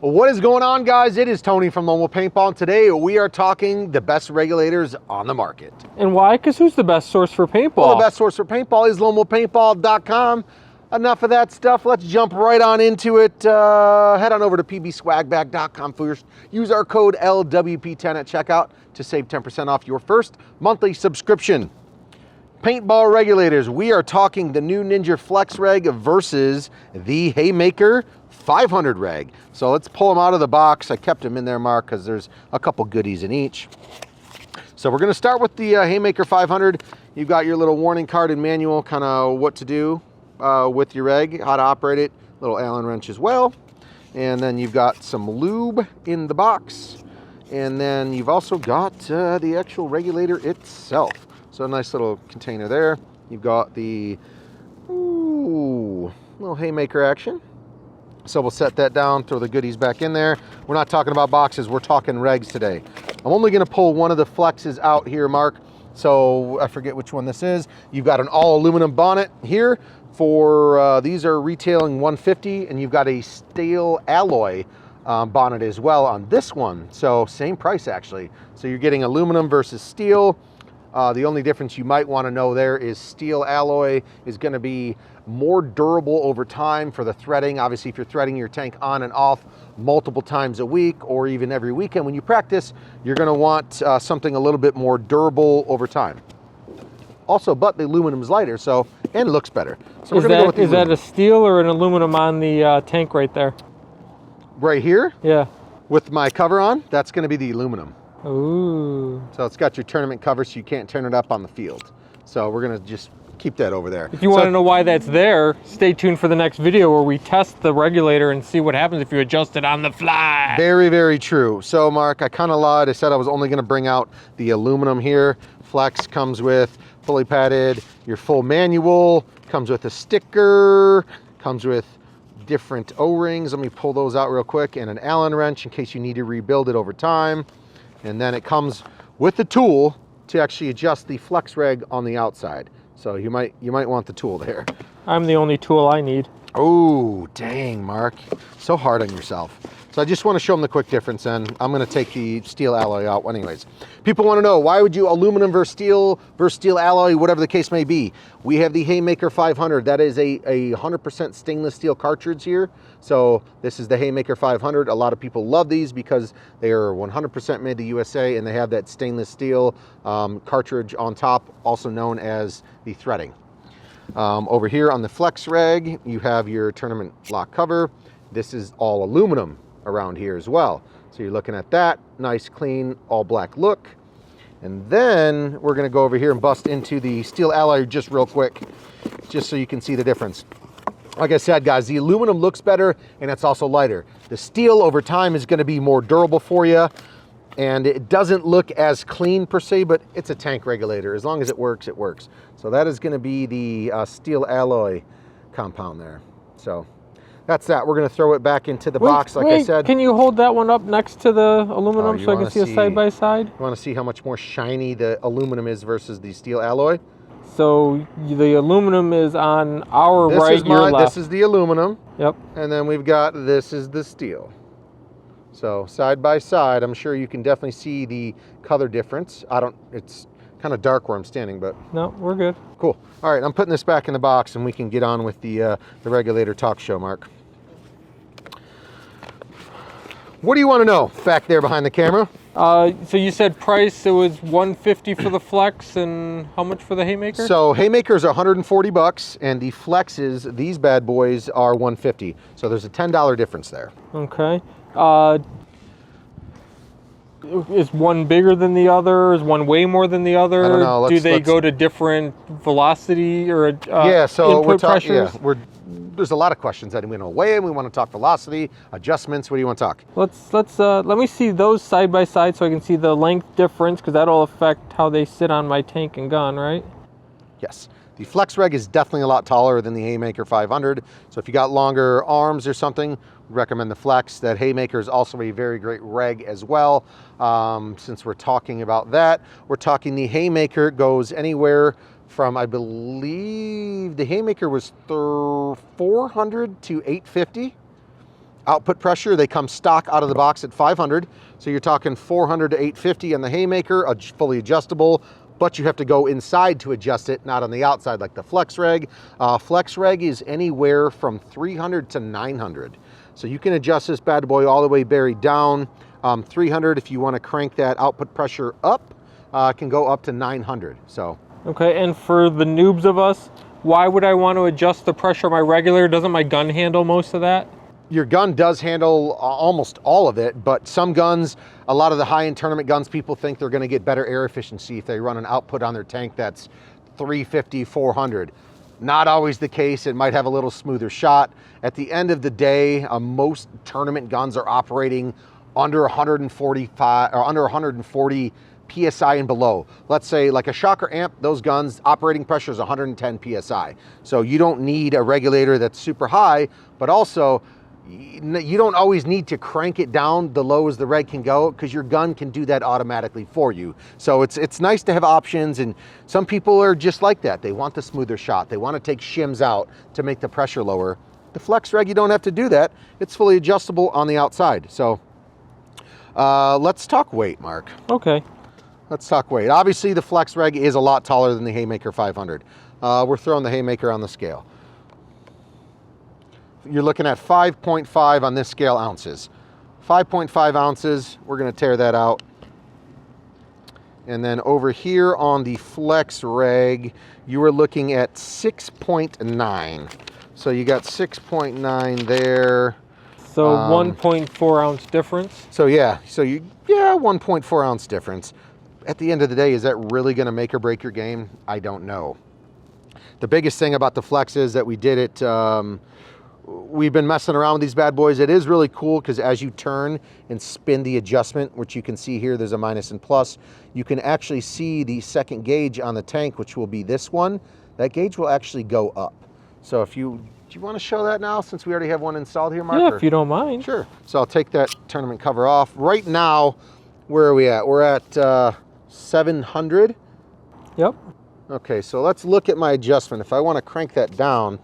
What is going on, guys? It is Tony from Lone Wolf Paintball, and today we are talking the best regulators on the market. And why? Because who's the best source for paintball? Well, the best source for paintball is lonewolfpaintball.com. Enough of that stuff. Let's jump right on into it. Head on over to pbswagbag.com first. Use our code LWP10 at checkout to save 10% off your first monthly subscription. Paintball regulators. We are talking the new Ninja Flex Reg versus the Haymkr 500 Reg. So let's pull them out of the box. I kept them in there, Mark, because there's a couple goodies in each. So we're going to start with the Haymkr 500. You've got your little warning card and manual, kind of what to do with your reg, how to operate it, little Allen wrench as well. And then you've got some lube in the box. And then you've also got the actual regulator itself. So a nice little container there. You've got the little Haymkr action. So we'll set that down, throw the goodies back in there. We're not talking about boxes, we're talking regs today. I'm only gonna pull one of the flexes out here, Mark. So I forget which one this is. You've got an all aluminum bonnet here for, these are retailing $150, and you've got a steel alloy bonnet as well on this one. So same price actually. So you're getting aluminum versus steel. The only difference you might want to know there is steel alloy is going to be more durable over time for the threading. Obviously, if you're threading your tank on and off multiple times a week or even every weekend when you practice, you're going to want something a little bit more durable over time. Also, but the aluminum is lighter, so and it looks better. So is that a steel or an aluminum on the tank right there? Right here? Yeah. With my cover on, that's going to be the aluminum. Ooh. So it's got your tournament cover, so you can't turn it up on the field. So we're gonna just keep that over there. If you want to know why that's there, stay tuned for the next video where we test the regulator and see what happens if you adjust it on the fly. Very, very true. So Mark, I kind of lied. I said I was only gonna bring out the aluminum here. Flex comes with fully padded, your full manual, comes with a sticker, comes with different O-rings. Let me pull those out real quick, and an Allen wrench in case you need to rebuild it over time. And then it comes with the tool to actually adjust the flex reg on the outside. So you might want the tool there. I'm the only tool I need. Oh, dang, Mark. So hard on yourself. So I just want to show them the quick difference, and I'm going to take the steel alloy out anyways. People want to know, why would you aluminum versus steel alloy, whatever the case may be. We have the Haymkr 500. That is a 100% stainless steel cartridge here. So this is the Haymkr 500. A lot of people love these because they are 100% made in the USA, and they have that stainless steel cartridge on top, also known as the threading. Over here on the Flex Reg, you have your tournament lock cover. This is all aluminum around here as well. So you're looking at that, nice, clean, all black look. And then we're gonna go over here and bust into the steel alloy just real quick, just so you can see the difference. Like I said, guys, the aluminum looks better and it's also lighter. The steel over time is gonna be more durable for you, and it doesn't look as clean per se, but it's a tank regulator. As long as it works, it works. So that is gonna be the steel alloy compound there. So that's that. We're gonna throw it back into the box, like I said. Can you hold that one up next to the aluminum so I can see a side by side? You wanna see how much more shiny the aluminum is versus the steel alloy? So the aluminum is on our right, your left. This is the aluminum. Yep. And then we've got, this is the steel. So side by side, I'm sure you can definitely see the color difference. It's kind of dark where I'm standing, but. No, we're good. Cool. All right, I'm putting this back in the box and we can get on with the regulator talk show, Mark. What do you want to know back there behind the camera? So you said price, it was $150 for the Flex, and how much for the Haymkr? So Haymkrs are 140 bucks, and the Flexes, these bad boys, are 150. So there's a $10 difference there. Okay. Is one bigger than the other? Is one way more than the other? I don't know. Do they go to different velocity or input pressures? There's a lot of questions that we want to weigh in. We want to talk velocity, adjustments. What do you want to talk? Let me see those side by side so I can see the length difference, because that'll affect how they sit on my tank and gun, right? Yes. The Flex Reg is definitely a lot taller than the Haymkr 500. So if you got longer arms or something, recommend the Flex. That Haymkr is also a very great reg as well. Since we're talking about that, we're talking the Haymkr goes anywhere from, I believe the Haymkr was 400 to 850. output pressure, they come stock out of the box at 500. So you're talking 400 to 850 on the Haymkr, fully adjustable, but you have to go inside to adjust it, not on the outside like the Flex Reg. Flex Reg is anywhere from 300 to 900. So you can adjust this bad boy all the way buried down. 300 if you want to crank that output pressure up, can go up to 900. So. Okay, and for the noobs of us, why would I want to adjust the pressure of my regulator? Doesn't my gun handle most of that? Your gun does handle almost all of it, but some guns, a lot of the high-end tournament guns, people think they're going to get better air efficiency if they run an output on their tank that's 350, 400. Not always the case. It might have a little smoother shot. At the end of the day, most tournament guns are operating under 145 or under 140 PSI and below. Let's say like a Shocker amp, those guns operating pressure is 110 PSI. So you don't need a regulator that's super high, but also you don't always need to crank it down the low as the reg can go, because your gun can do that automatically for you. So it's nice to have options, and some people are just like that. They want the smoother shot. They want to take shims out to make the pressure lower. The Flex Reg, you don't have to do that. It's fully adjustable on the outside. So let's talk weight, Mark. Okay. Let's talk weight. Obviously, the Flex Reg is a lot taller than the Haymkr 500. We're throwing the Haymkr on the scale. You're looking at 5.5 on this scale ounces. 5.5 ounces, we're gonna tear that out. And then over here on the Flex Reg, you were looking at 6.9. So you got 6.9 there. So 1.4 ounce difference? So yeah, 1.4 ounce difference. At the end of the day, is that really gonna make or break your game? I don't know. The biggest thing about the Flex is that we did it, we've been messing around with these bad boys. It is really cool because as you turn and spin the adjustment, which you can see here, there's a minus and plus, you can actually see the second gauge on the tank, which will be this one. That gauge will actually go up. So do you want to show that now since we already have one installed here, Mark? Yeah, if you don't mind. Sure. So I'll take that tournament cover off. Right now, where are we at? We're at 700. Yep. Okay, so let's look at my adjustment. If I want to crank that down,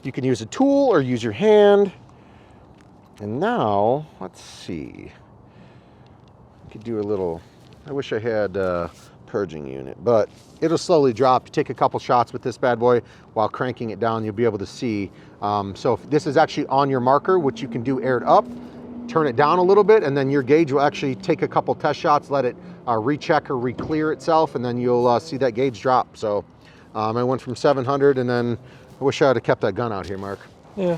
you can use a tool or use your hand. And now, let's see. I could do a little, I wish I had a purging unit, but it'll slowly drop. You take a couple shots with this bad boy while cranking it down, you'll be able to see. So if this is actually on your marker, which you can do aired up, turn it down a little bit, and then your gauge will actually take a couple test shots, let it recheck or re-clear itself, and then you'll see that gauge drop. So I went from 700, and then I wish I had kept that gun out here, Mark. Yeah,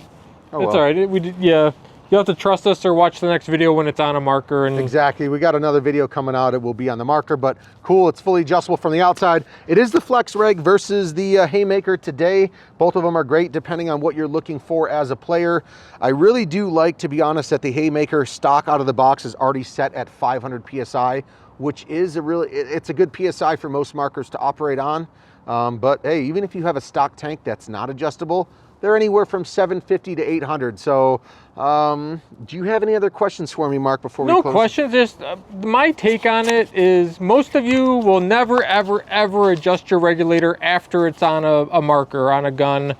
oh, it's well. all right. We did, yeah, you have to trust us or watch the next video when it's on a marker. And exactly, we got another video coming out. It will be on the marker, but cool. It's fully adjustable from the outside. It is the Flex Reg versus the Haymkr today. Both of them are great depending on what you're looking for as a player. I really do like, to be honest, that the Haymkr stock out of the box is already set at 500 PSI, which is it's a good PSI for most markers to operate on. But hey, even if you have a stock tank that's not adjustable, they're anywhere from 750 to 800. So do you have any other questions for me, Mark, before we close? No questions. Just my take on it is most of you will never, ever, ever adjust your regulator after it's on a marker, on a gun.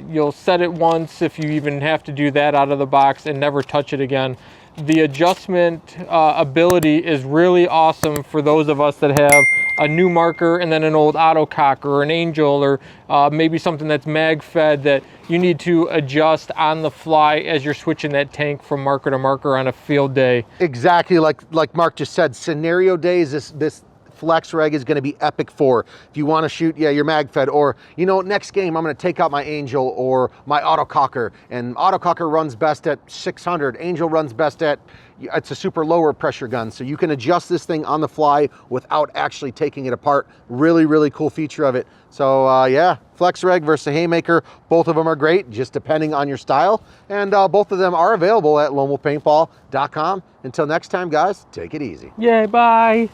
You'll set it once if you even have to do that out of the box and never touch it again. The adjustment ability is really awesome for those of us that have a new marker and then an old autococker or an Angel or maybe something that's mag fed that you need to adjust on the fly as you're switching that tank from marker to marker on a field day. Exactly, like Mark just said, scenario days, this Flex Reg is going to be epic for if you want to shoot, yeah, your mag fed, or next game I'm going to take out my Angel or my autococker, and autococker runs best at 600, Angel runs best at, it's a super lower pressure gun, so you can adjust this thing on the fly without actually taking it apart. Really, really cool feature of it. So yeah, Flex Reg versus Haymkr, both of them are great, just depending on your style, and both of them are available at lonewolfpaintball.com. Until next time, guys, take it easy. Yay, bye.